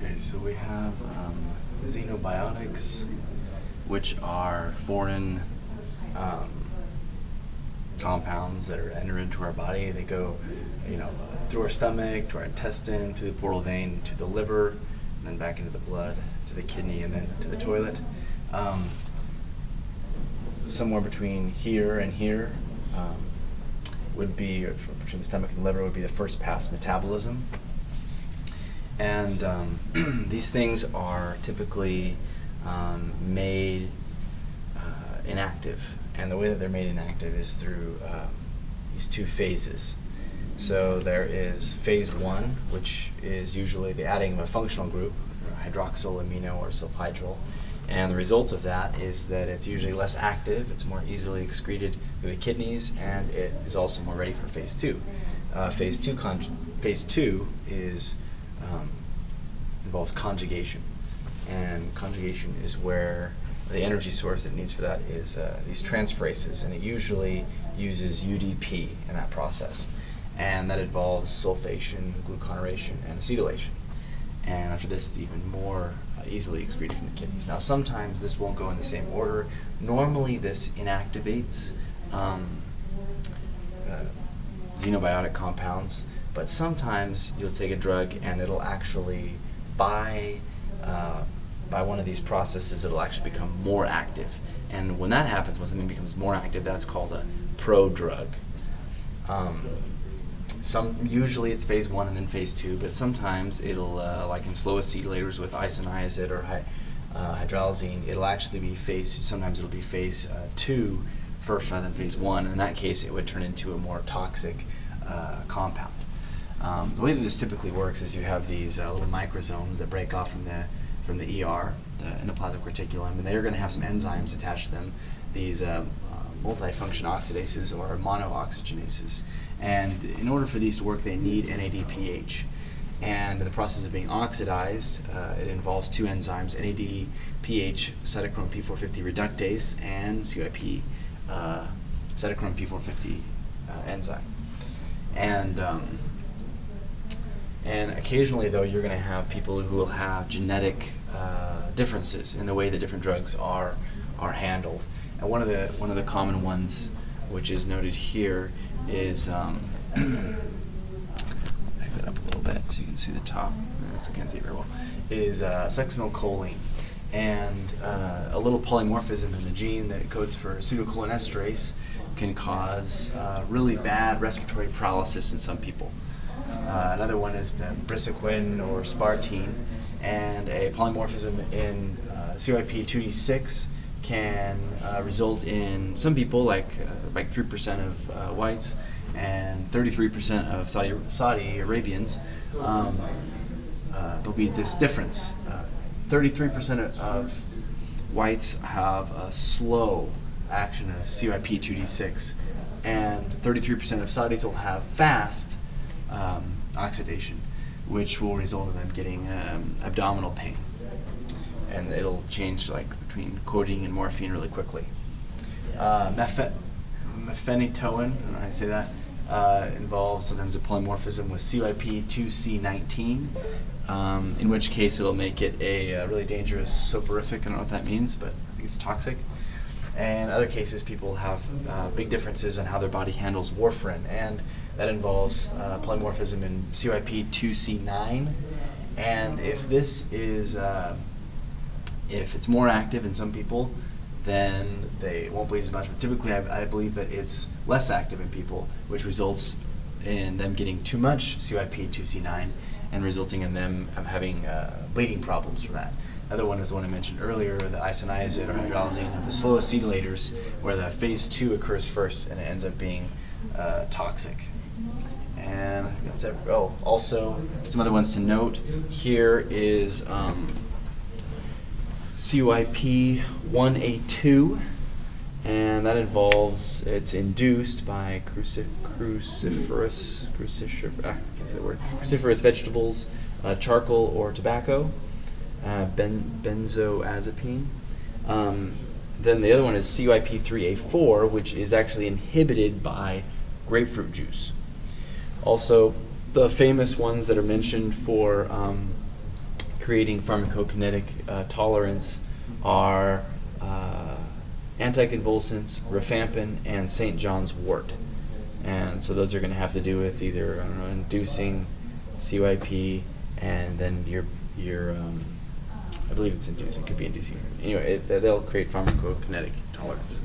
Okay, so we have xenobiotics, which are foreign compounds that are entered into our body. They go, through our stomach, to our intestine, through the portal vein, to the liver, and then back into the blood, to the kidney, and then to the toilet. Somewhere between here and here would be, or between the stomach and the liver, would be the first pass metabolism. And these things are typically made inactive. And the way that they're made inactive is through these two phases. So there is phase one, which is usually the adding of a functional group, hydroxyl, amino, or sulfhydryl. And the result of that is that it's usually less active, it's more easily excreted through the kidneys, and it is also more ready for phase two. Phase two is involves conjugation, and conjugation is where the energy source that it needs for that is these transferases, and it usually uses UDP in that process, and that involves sulfation, gluconation, and acetylation. And after this, it's even more easily excreted from the kidneys. Now, sometimes this won't go in the same order. Normally, this inactivates xenobiotic compounds, but sometimes you'll take a drug and it'll actually, by one of these processes, it'll actually become more active. And when that happens, when something becomes more active, that's called a prodrug. Usually it's phase one and then phase two, but sometimes it'll, like in slow acetylators with isoniazid or hydralazine, it'll actually be sometimes it'll be phase two first rather than phase one. And in that case, it would turn into a more toxic compound. The way that this typically works is you have these little microsomes that break off from the ER, the endoplasmic reticulum, and they're going to have some enzymes attached to them, these multifunction oxidases or monooxygenases. And in order for these to work, they need NADPH. And in the process of being oxidized, it involves two enzymes, NADPH cytochrome P450 reductase and CYP cytochrome P450 enzyme. And occasionally, though, you're going to have people who will have genetic differences in the way that different drugs are handled. And one of the common ones, which is noted here, is back that up a little bit so you can see the top. I still can't see it very well. Is succinylcholine, and a little polymorphism in the gene that codes for pseudocholinesterase can cause really bad respiratory paralysis in some people. Another one is the brisequin or spartine, and a polymorphism in CYP2D6 can result in some people, like 3% of whites and 33% of Saudi Arabians. There'll be this difference. 33% of whites have a slow action of CYP2D6, and 33% of Saudis will have fast oxidation, which will result in them getting abdominal pain. And it'll change between codeine and morphine really quickly. Mephenitoin, I don't know how to say that, involves sometimes a polymorphism with CYP2C19, in which case it'll make it a really dangerous soporific. I don't know what that means, but I think it's toxic. And other cases, people have big differences in how their body handles warfarin, and that involves polymorphism in CYP2C9. And if this is if it's more active in some people, then they won't bleed as much. But typically, I believe that it's less active in people, which results in them getting too much CYP2C9 and resulting in them having bleeding problems from that. Another one is the one I mentioned earlier, the isoniazid or hydralazine, the slow acetylators, where the phase two occurs first and it ends up being toxic. And I think that's it. Oh, also, some other ones to note here is CYP1A2, and that involves, it's induced by cruciferous vegetables, charcoal or tobacco, benzoazepine. Then the other one is CYP3A4, which is actually inhibited by grapefruit juice. Also, the famous ones that are mentioned for creating pharmacokinetic tolerance are anticonvulsants, rifampin, and St. John's wort. And so those are going to have to do with either, I don't know, inducing CYP, and then your I believe it's inducing, could be inducing. Anyway, they'll create pharmacokinetic tolerance.